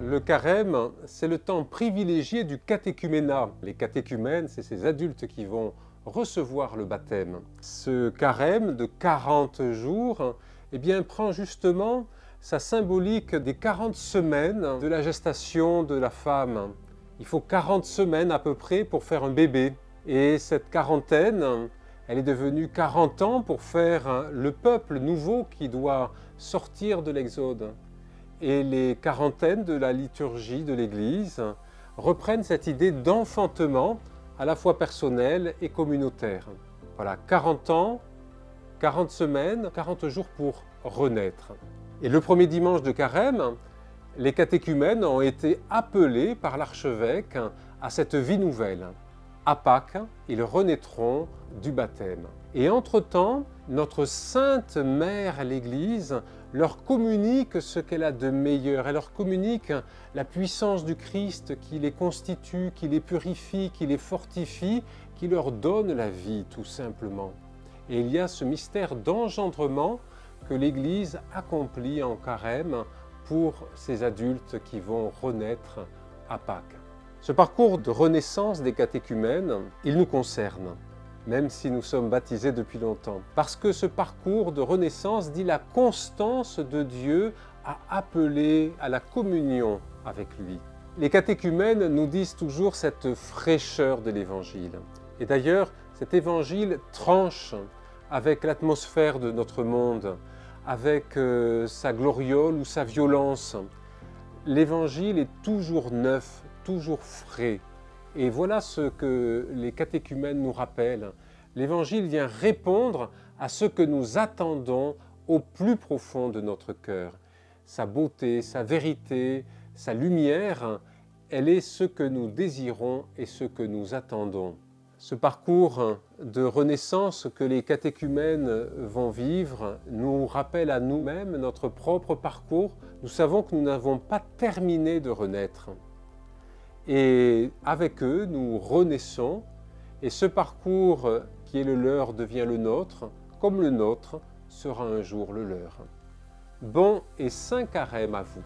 Le carême, c'est le temps privilégié du catéchuménat. Les catéchumènes, c'est ces adultes qui vont recevoir le baptême. Ce carême de 40 jours eh bien, prend justement sa symbolique des 40 semaines de la gestation de la femme. Il faut 40 semaines à peu près pour faire un bébé. Et cette quarantaine, elle est devenue 40 ans pour faire le peuple nouveau qui doit sortir de l'Exode. Et les quarantaines de la liturgie de l'Église reprennent cette idée d'enfantement à la fois personnel et communautaire. Voilà, 40 ans, 40 semaines, 40 jours pour renaître. Et le premier dimanche de carême, les catéchumènes ont été appelés par l'archevêque à cette vie nouvelle. À Pâques, ils renaîtront du baptême. Et entre-temps, notre Sainte Mère, l'Église, leur communique ce qu'elle a de meilleur. Elle leur communique la puissance du Christ qui les constitue, qui les purifie, qui les fortifie, qui leur donne la vie, tout simplement. Et il y a ce mystère d'engendrement que l'Église accomplit en carême pour ces adultes qui vont renaître à Pâques. Ce parcours de renaissance des catéchumènes, il nous concerne, même si nous sommes baptisés depuis longtemps. Parce que ce parcours de renaissance dit la constance de Dieu à appeler à la communion avec lui. Les catéchumènes nous disent toujours cette fraîcheur de l'Évangile. Et d'ailleurs, cet Évangile tranche avec l'atmosphère de notre monde, avec sa gloriole ou sa violence. L'Évangile est toujours neuf, toujours frais. Et voilà ce que les catéchumènes nous rappellent. L'Évangile vient répondre à ce que nous attendons au plus profond de notre cœur. Sa beauté, sa vérité, sa lumière, elle est ce que nous désirons et ce que nous attendons. Ce parcours de renaissance que les catéchumènes vont vivre nous rappelle à nous-mêmes notre propre parcours. Nous savons que nous n'avons pas terminé de renaître. Et avec eux, nous renaissons, et ce parcours qui est le leur devient le nôtre, comme le nôtre sera un jour le leur. Bon et saint carême à vous.